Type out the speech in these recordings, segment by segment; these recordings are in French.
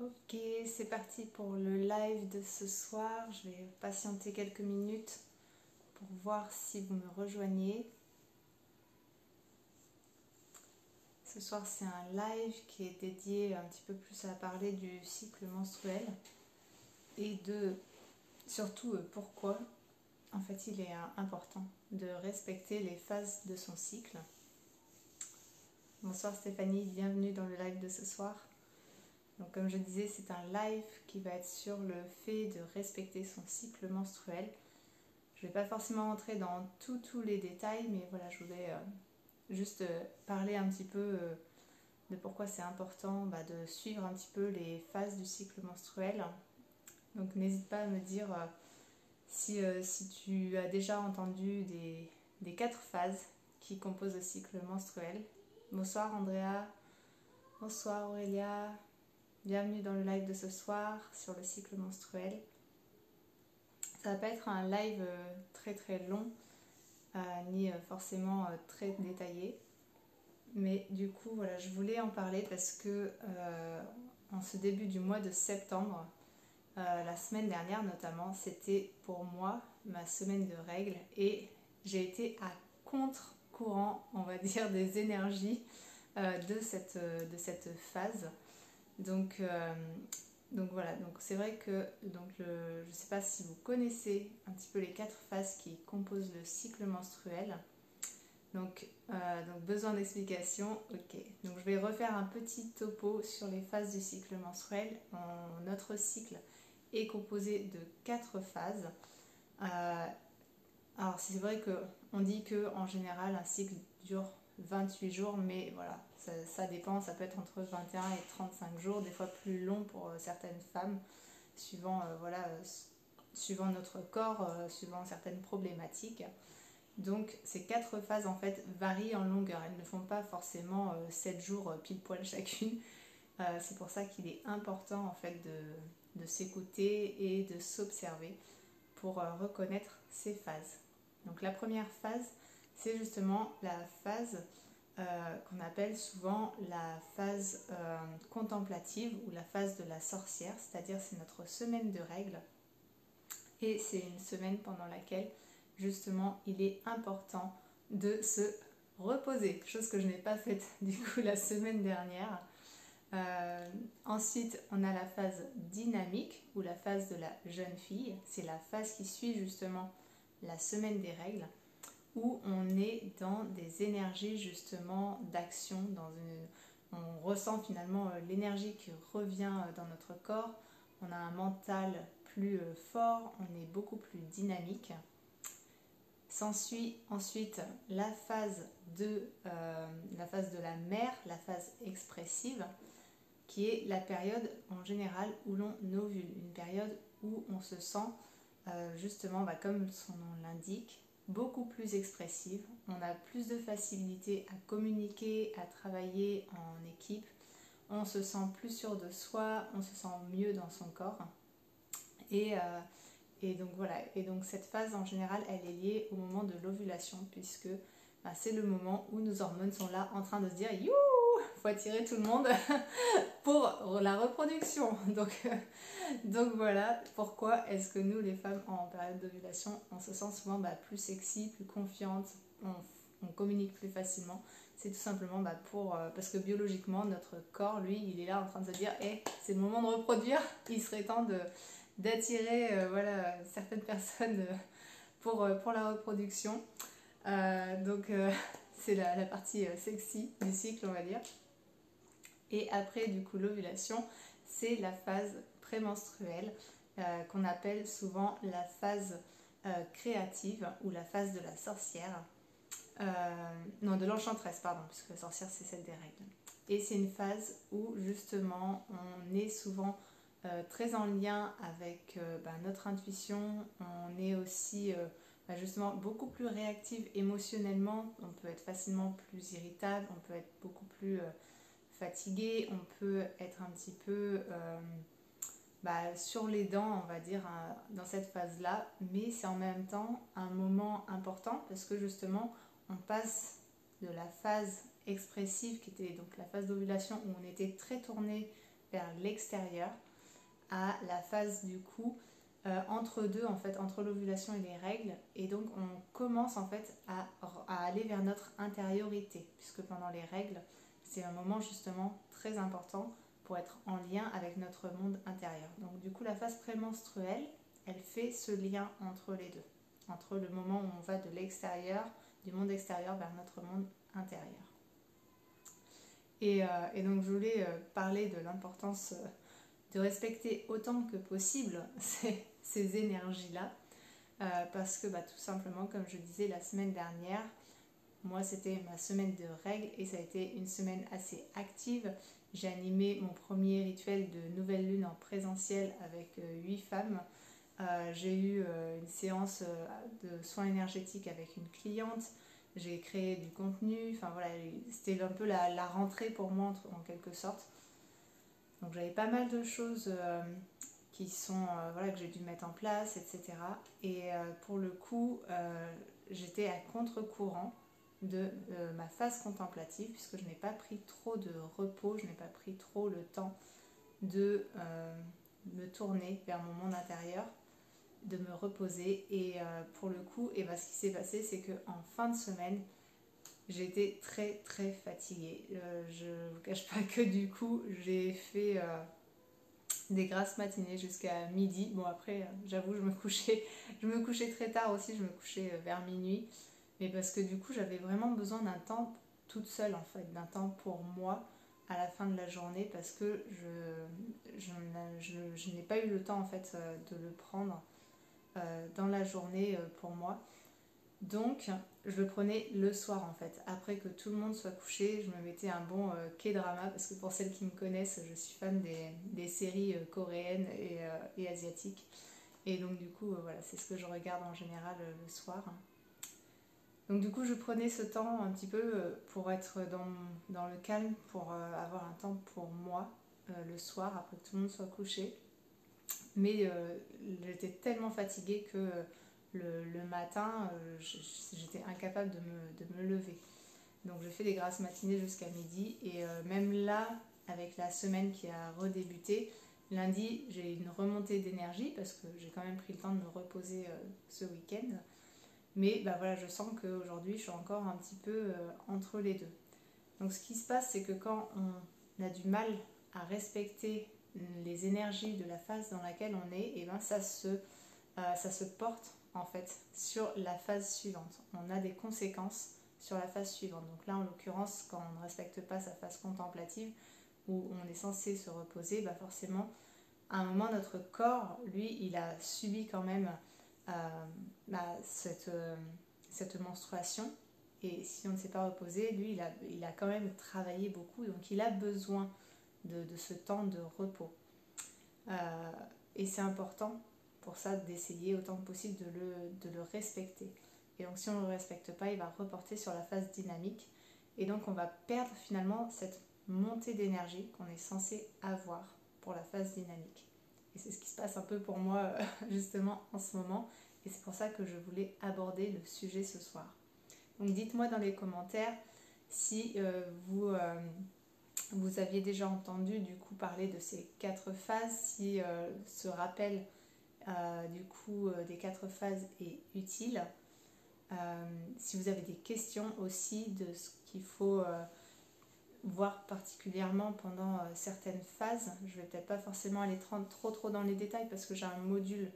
Ok, c'est parti pour le live de ce soir. Je vais patienter quelques minutes pour voir si vous me rejoignez. Ce soir, c'est un live qui est dédié un petit peu plus à parler du cycle menstruel et de surtout pourquoi en fait il est important de respecter les phases de son cycle. Bonsoir Stéphanie, bienvenue dans le live de ce soir. Donc comme je disais, c'est un live qui va être sur le fait de respecter son cycle menstruel. Je ne vais pas forcément rentrer dans tous les détails, mais voilà, je voulais juste parler un petit peu de pourquoi c'est important de suivre un petit peu les phases du cycle menstruel. Donc n'hésite pas à me dire si tu as déjà entendu des 4 phases qui composent le cycle menstruel. Bonsoir Andrea, bonsoir Aurélia. Bienvenue dans le live de ce soir sur le cycle menstruel. Ça va pas être un live très très long, ni forcément très détaillé. Mais du coup, voilà, je voulais en parler parce que en ce début du mois de septembre, la semaine dernière notamment, c'était pour moi ma semaine de règles et j'ai été à contre-courant, on va dire, des énergies de cette phase. Donc voilà, donc c'est vrai que je ne sais pas si vous connaissez un petit peu les 4 phases qui composent le cycle menstruel. Donc besoin d'explication, ok. Donc je vais refaire un petit topo sur les phases du cycle menstruel. Notre cycle est composé de 4 phases. Alors c'est vrai qu'on dit qu'en général un cycle dure 28 jours, mais voilà, ça dépend, ça peut être entre 21 et 35 jours, des fois plus long pour certaines femmes, suivant, suivant notre corps, suivant certaines problématiques. Donc ces 4 phases en fait varient en longueur, elles ne font pas forcément 7 jours pile poil chacune. C'est pour ça qu'il est important en fait de s'écouter et de s'observer pour reconnaître ces phases. Donc la première phase, c'est justement la phase qu'on appelle souvent la phase contemplative ou la phase de la sorcière, c'est-à-dire c'est notre semaine de règles et c'est une semaine pendant laquelle justement il est important de se reposer, chose que je n'ai pas faite du coup la semaine dernière. Ensuite on a la phase dynamique ou la phase de la jeune fille, c'est la phase qui suit justement la semaine des règles où on est dans des énergies justement d'action, on ressent finalement l'énergie qui revient dans notre corps, on a un mental plus fort, on est beaucoup plus dynamique. S'ensuit ensuite la phase de la mère, la phase expressive, qui est la période en général où l'on ovule, une période où on se sent justement, comme son nom l'indique, beaucoup plus expressive, on a plus de facilité à communiquer, à travailler en équipe, on se sent plus sûr de soi, on se sent mieux dans son corps. Et donc voilà, et donc cette phase en général elle est liée au moment de l'ovulation puisque c'est le moment où nos hormones sont là en train de se dire youhou, faut attirer tout le monde pour la reproduction. Donc voilà pourquoi est-ce que nous les femmes en période d'ovulation on se sent souvent plus sexy, plus confiante, on communique plus facilement. C'est tout simplement parce que biologiquement notre corps lui il est là en train de se dire hey, c'est le moment de reproduire, il serait temps d'attirer certaines personnes pour la reproduction. C'est la partie sexy du cycle on va dire. Et après du coup l'ovulation c'est la phase prémenstruelle qu'on appelle souvent la phase créative ou la phase de la sorcière. Non, de l'enchanteresse, pardon, puisque la sorcière c'est celle des règles. Et c'est une phase où justement on est souvent très en lien avec notre intuition, on est aussi justement beaucoup plus réactive émotionnellement, on peut être facilement plus irritable, on peut être beaucoup plus fatigué, on peut être un petit peu sur les dents on va dire dans cette phase là, mais c'est en même temps un moment important parce que justement on passe de la phase expressive qui était donc la phase d'ovulation où on était très tourné vers l'extérieur, à la phase du coup entre deux en fait, entre l'ovulation et les règles, et donc on commence en fait à aller vers notre intériorité, puisque pendant les règles, c'est un moment justement très important pour être en lien avec notre monde intérieur. Donc du coup la phase prémenstruelle, elle fait ce lien entre les deux, entre le moment où on va de l'extérieur, du monde extérieur vers notre monde intérieur. Et donc je voulais parler de l'importance de respecter autant que possible ces énergies-là, parce que tout simplement, comme je disais la semaine dernière, moi c'était ma semaine de règles et ça a été une semaine assez active. J'ai animé mon premier rituel de nouvelle lune en présentiel avec 8 femmes. J'ai eu une séance de soins énergétiques avec une cliente. J'ai créé du contenu. Enfin voilà, c'était un peu la rentrée pour moi en quelque sorte. Donc j'avais pas mal de choses qui sont voilà, que j'ai dû mettre en place, etc. Et pour le coup, j'étais à contre-courant de ma phase contemplative, puisque je n'ai pas pris trop de repos, je n'ai pas pris trop le temps de me tourner vers mon monde intérieur, de me reposer. Et pour le coup, ce qui s'est passé, c'est qu'en fin de semaine, j'étais très très fatiguée. Je ne vous cache pas que du coup, j'ai fait des grasses matinées jusqu'à midi. Bon après, j'avoue, je me couchais très tard aussi, je me couchais vers minuit. Mais parce que du coup, j'avais vraiment besoin d'un temps toute seule en fait, d'un temps pour moi à la fin de la journée, parce que je n'ai pas eu le temps en fait de le prendre dans la journée pour moi. Donc, je le prenais le soir en fait. Après que tout le monde soit couché, je me mettais un bon K-drama, parce que pour celles qui me connaissent, je suis fan des séries coréennes et asiatiques. Et donc du coup, voilà, c'est ce que je regarde en général le soir. Donc du coup, je prenais ce temps un petit peu pour être dans le calme, pour avoir un temps pour moi le soir, après que tout le monde soit couché. Mais j'étais tellement fatiguée que le matin, j'étais incapable de me lever. Donc j'ai fait des grasses matinées jusqu'à midi. Et même là, avec la semaine qui a redébuté, lundi, j'ai une remontée d'énergie parce que j'ai quand même pris le temps de me reposer ce week-end. Mais voilà, je sens qu'aujourd'hui, je suis encore un petit peu entre les deux. Donc ce qui se passe, c'est que quand on a du mal à respecter les énergies de la phase dans laquelle on est, et ça se porte en fait sur la phase suivante. On a des conséquences sur la phase suivante. Donc là, en l'occurrence, quand on ne respecte pas sa phase contemplative, où on est censé se reposer, forcément, à un moment, notre corps, lui, il a subi quand même cette menstruation. Et si on ne s'est pas reposé, lui, il a quand même travaillé beaucoup. Donc, il a besoin de ce temps de repos. Et c'est important pour ça d'essayer autant que possible de le respecter. Et donc si on ne le respecte pas, il va reporter sur la phase dynamique. Et donc on va perdre finalement cette montée d'énergie qu'on est censé avoir pour la phase dynamique. Et c'est ce qui se passe un peu pour moi justement en ce moment. Et c'est pour ça que je voulais aborder le sujet ce soir. Donc dites-moi dans les commentaires si vous aviez déjà entendu du coup parler de ces 4 phases, si ce rappel du coup des 4 phases est utile. Si vous avez des questions aussi de ce qu'il faut voir particulièrement pendant certaines phases, je vais peut-être pas forcément aller trop dans les détails parce que j'ai un module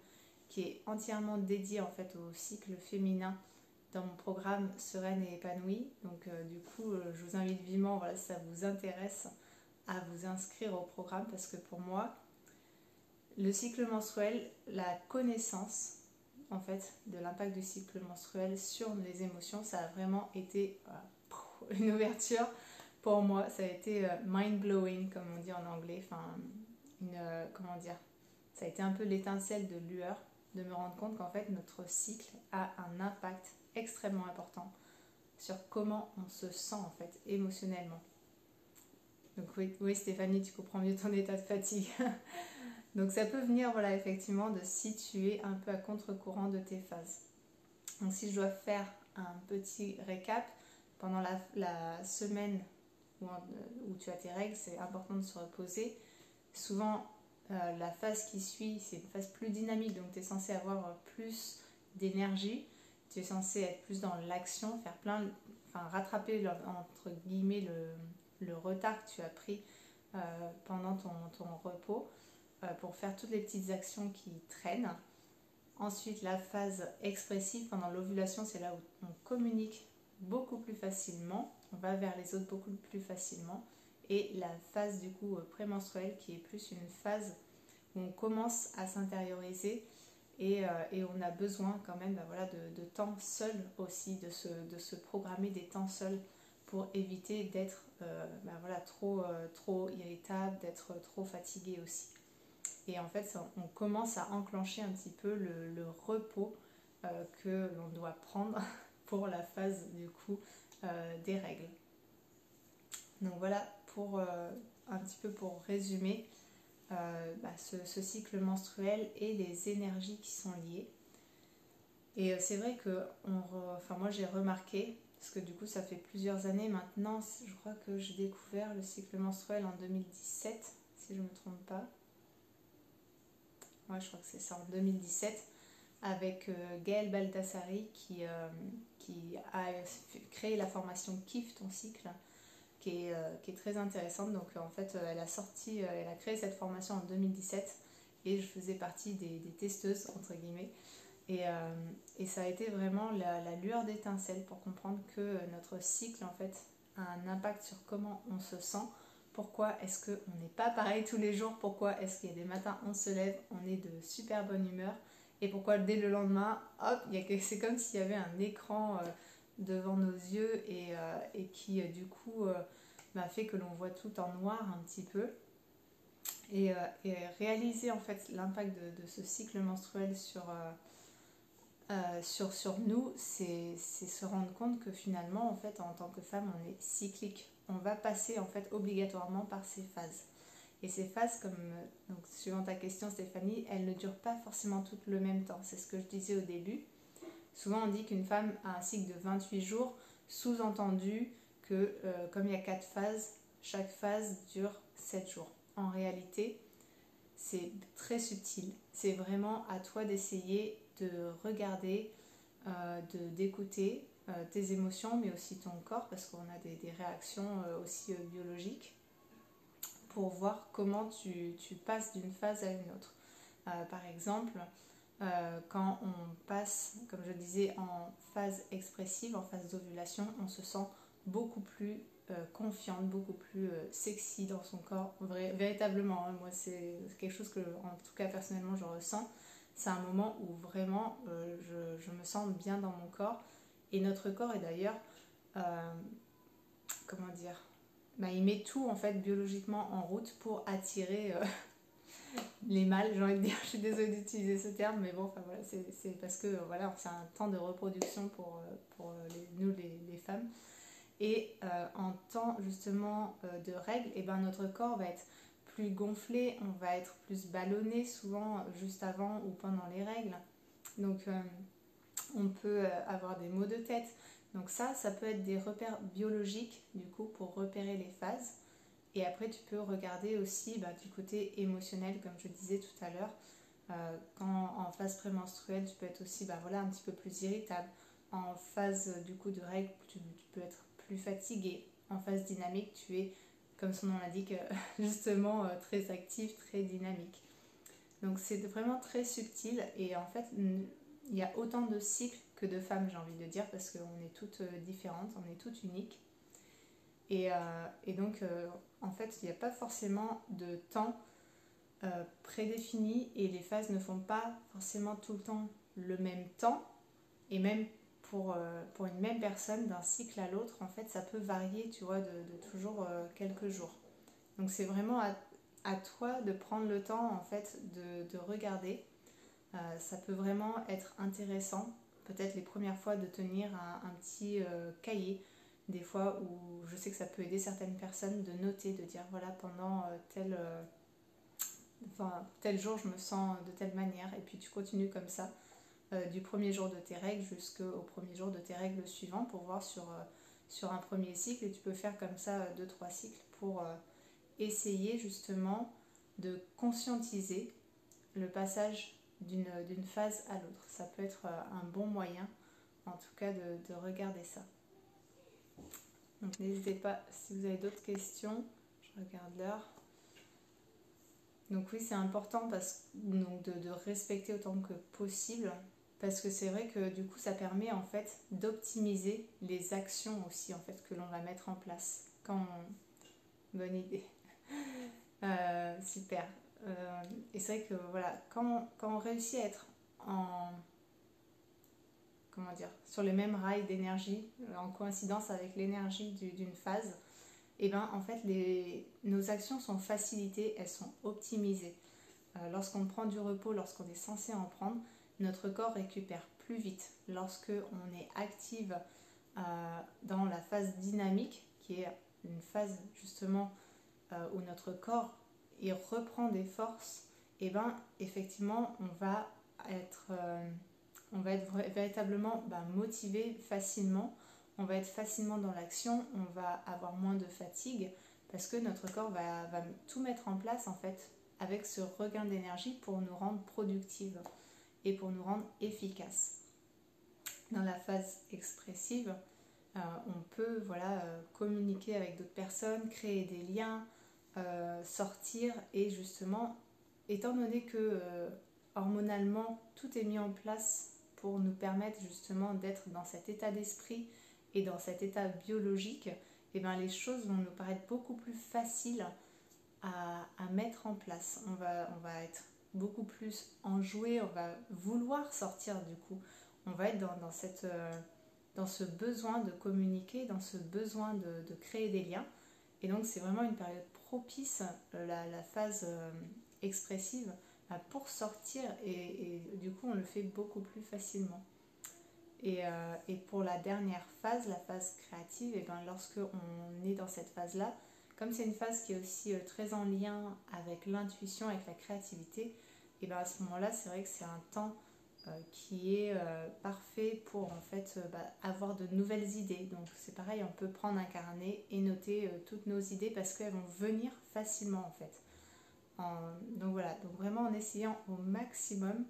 qui est entièrement dédié en fait au cycle féminin dans mon programme Sereine et épanouie. Donc du coup, je vous invite vivement, voilà, si ça vous intéresse, à vous inscrire au programme, parce que pour moi, le cycle menstruel, la connaissance en fait de l'impact du cycle menstruel sur les émotions, ça a vraiment été une ouverture pour moi. Ça a été mind blowing comme on dit en anglais. Enfin, comment dire, ça a été un peu l'étincelle de lueur de me rendre compte qu'en fait notre cycle a un impact extrêmement important sur comment on se sent en fait émotionnellement. Donc oui Stéphanie, tu comprends mieux ton état de fatigue. Donc ça peut venir voilà, effectivement de si tu es un peu à contre-courant de tes phases. Donc si je dois faire un petit récap, pendant la semaine où tu as tes règles, c'est important de se reposer. Souvent, la phase qui suit, c'est une phase plus dynamique, donc tu es censé avoir plus d'énergie, tu es censé être plus dans l'action, faire rattraper entre guillemets le retard que tu as pris pendant ton repos pour faire toutes les petites actions qui traînent. Ensuite, la phase expressive pendant l'ovulation, c'est là où on communique beaucoup plus facilement, on va vers les autres beaucoup plus facilement. Et la phase du coup prémenstruelle qui est plus une phase où on commence à s'intérioriser et on a besoin quand même de temps seul aussi, de se programmer des temps seuls pour éviter d'être trop irritable, d'être trop fatigué aussi. Et en fait, on commence à enclencher un petit peu le repos que l'on doit prendre pour la phase du coup des règles. Donc voilà pour un petit peu pour résumer ce cycle menstruel et les énergies qui sont liées. Et c'est vrai que moi j'ai remarqué, parce que du coup ça fait plusieurs années maintenant, je crois que j'ai découvert le cycle menstruel en 2017, si je ne me trompe pas. Ouais, je crois que c'est ça, en 2017, avec Gaëlle Baldassari qui a créé la formation Kiffe ton cycle, qui est très intéressante. Donc en fait, elle a créé cette formation en 2017 et je faisais partie des testeuses, entre guillemets. Et ça a été vraiment la lueur d'étincelle pour comprendre que notre cycle, en fait, a un impact sur comment on se sent. Pourquoi est-ce qu'on n'est pas pareil tous les jours? Pourquoi est-ce qu'il y a des matins, on se lève, on est de super bonne humeur? Et pourquoi dès le lendemain, hop, c'est comme s'il y avait un écran devant nos yeux et qui du coup fait que l'on voit tout en noir un petit peu. Et réaliser en fait l'impact de ce cycle menstruel sur nous, c'est se rendre compte que finalement, en fait, en tant que femme, on est cyclique. On va passer en fait obligatoirement par ces phases. Et ces phases, donc, suivant ta question Stéphanie, elles ne durent pas forcément toutes le même temps. C'est ce que je disais au début. Souvent on dit qu'une femme a un cycle de 28 jours, sous-entendu que comme il y a 4 phases, chaque phase dure 7 jours. En réalité, c'est très subtil. C'est vraiment à toi d'essayer de regarder, d'écouter tes émotions, mais aussi ton corps, parce qu'on a des réactions aussi biologiques, pour voir comment tu passes d'une phase à une autre. Par exemple, quand on passe, comme je disais, en phase expressive, en phase d'ovulation, on se sent beaucoup plus confiante, beaucoup plus sexy dans son corps, véritablement. Hein, moi, c'est quelque chose que, en tout cas, personnellement, je ressens. C'est un moment où vraiment je me sens bien dans mon corps. Et notre corps est d'ailleurs, comment dire, il met tout en fait biologiquement en route pour attirer les mâles, j'ai envie de dire. Je suis désolée d'utiliser ce terme, mais bon, enfin voilà, c'est parce que voilà, c'est un temps de reproduction pour nous les femmes. Et en temps justement de règles, et ben notre corps va être plus gonflé, on va être plus ballonné souvent juste avant ou pendant les règles. Donc on peut avoir des maux de tête. Donc ça peut être des repères biologiques du coup pour repérer les phases. Et après, tu peux regarder aussi du côté émotionnel, comme je disais tout à l'heure. Quand en phase prémenstruelle, tu peux être aussi un petit peu plus irritable. En phase du coup de règles, tu peux être plus fatigué. En phase dynamique, tu es, comme son nom l'indique, justement très actif, très dynamique. Donc c'est vraiment très subtil. Et en fait, il y a autant de cycles que de femmes, j'ai envie de dire, parce qu'on est toutes différentes, on est toutes uniques. Et donc, en fait, il n'y a pas forcément de temps prédéfini et les phases ne font pas forcément tout le temps le même temps. Et même pour une même personne, d'un cycle à l'autre, en fait, ça peut varier, tu vois, de toujours quelques jours. Donc, c'est vraiment à toi de prendre le temps, en fait, de regarder. Ça peut vraiment être intéressant, peut-être les premières fois, de tenir un petit cahier. Des fois où je sais que ça peut aider certaines personnes de noter, de dire voilà, pendant tel jour je me sens de telle manière, et puis tu continues comme ça du premier jour de tes règles jusqu'au premier jour de tes règles suivants pour voir sur un premier cycle, et tu peux faire comme ça 2-3 cycles pour essayer justement de conscientiser le passage d'une phase à l'autre. Ça peut être un bon moyen, en tout cas, de regarder ça. Donc n'hésitez pas si vous avez d'autres questions. Je regarde l'heure. Donc oui, c'est important donc de respecter autant que possible, parce que c'est vrai que du coup ça permet en fait d'optimiser les actions aussi en fait que l'on va mettre en place. Bonne idée. Super. Et c'est vrai que voilà, quand on réussit à être sur les mêmes rails d'énergie, en coïncidence avec l'énergie d'une phase, et ben en fait nos actions sont facilitées, elles sont optimisées. Lorsqu'on prend du repos, lorsqu'on est censé en prendre, notre corps récupère plus vite. Lorsque on est active dans la phase dynamique, qui est une phase justement où notre corps il reprend des forces, et ben effectivement on va être véritablement motivé facilement, on va être facilement dans l'action, on va avoir moins de fatigue parce que notre corps va tout mettre en place en fait avec ce regain d'énergie pour nous rendre productives et pour nous rendre efficaces. Dans la phase expressive, on peut communiquer avec d'autres personnes, créer des liens, sortir et justement, étant donné que hormonalement tout est mis en place pour nous permettre justement d'être dans cet état d'esprit et dans cet état biologique, et bien les choses vont nous paraître beaucoup plus faciles à mettre en place. On va être beaucoup plus enjoué, on va vouloir sortir du coup. On va être dans ce besoin de communiquer, dans ce besoin de créer des liens. Et donc c'est vraiment une période propice, la phase expressive, pour sortir et du coup on le fait beaucoup plus facilement. Et pour la dernière phase, la phase créative, et bien lorsque on est dans cette phase-là, comme c'est une phase qui est aussi très en lien avec l'intuition, avec la créativité, et bien à ce moment-là, c'est vrai que c'est un temps qui est parfait pour en fait avoir de nouvelles idées. Donc c'est pareil, on peut prendre un carnet et noter toutes nos idées parce qu'elles vont venir facilement en fait. Donc voilà, donc vraiment en essayant au maximum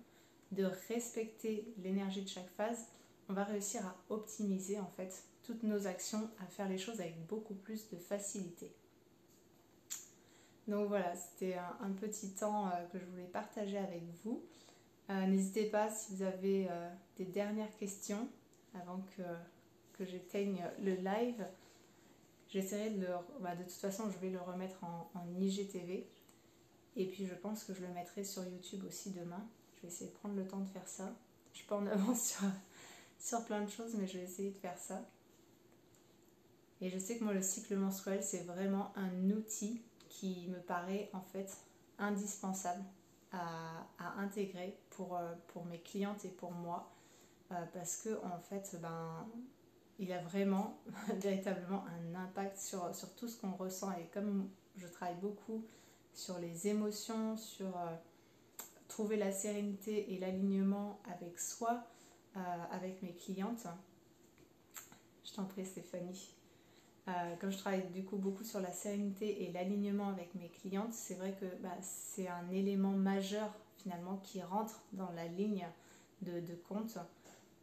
de respecter l'énergie de chaque phase, on va réussir à optimiser en fait toutes nos actions, à faire les choses avec beaucoup plus de facilité. Donc voilà, c'était un petit temps que je voulais partager avec vous. N'hésitez pas si vous avez des dernières questions avant que j'éteigne le live. J'essaierai de toute façon, je vais le remettre en IGTV. Et puis je pense que je le mettrai sur YouTube aussi demain. Je vais essayer de prendre le temps de faire ça. Je suis pas en avance sur plein de choses, mais je vais essayer de faire ça. Et je sais que moi, le cycle menstruel, c'est vraiment un outil qui me paraît en fait indispensable à intégrer pour mes clientes et pour moi. Parce que en fait, il a vraiment véritablement un impact sur tout ce qu'on ressent. Et comme je travaille beaucoup sur les émotions, sur trouver la sérénité et l'alignement avec soi, avec mes clientes. Je t'en prie Stéphanie. Comme je travaille du coup beaucoup sur la sérénité et l'alignement avec mes clientes, c'est vrai que c'est un élément majeur finalement qui rentre dans la ligne de compte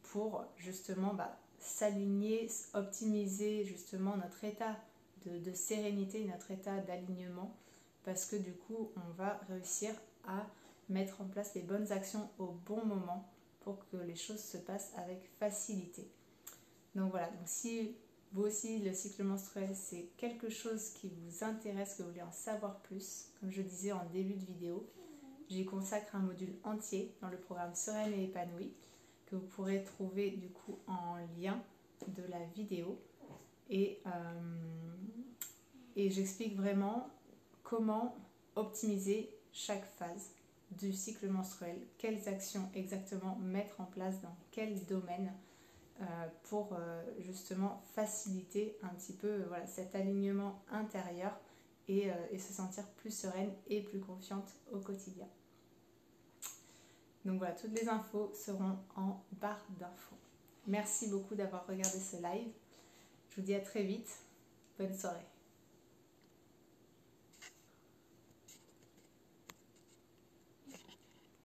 pour justement s'aligner, optimiser justement notre état de sérénité, notre état d'alignement, parce que du coup on va réussir à mettre en place les bonnes actions au bon moment pour que les choses se passent avec facilité. Donc voilà, donc si vous aussi le cycle menstruel c'est quelque chose qui vous intéresse, que vous voulez en savoir plus, comme je disais en début de vidéo, j'y consacre un module entier dans le programme Sereine et épanouie que vous pourrez trouver du coup en lien de la vidéo et j'explique vraiment comment optimiser chaque phase du cycle menstruel, quelles actions exactement mettre en place dans quel domaine pour justement faciliter un petit peu cet alignement intérieur et se sentir plus sereine et plus confiante au quotidien. Donc voilà, toutes les infos seront en barre d'infos. Merci beaucoup d'avoir regardé ce live. Je vous dis à très vite. Bonne soirée.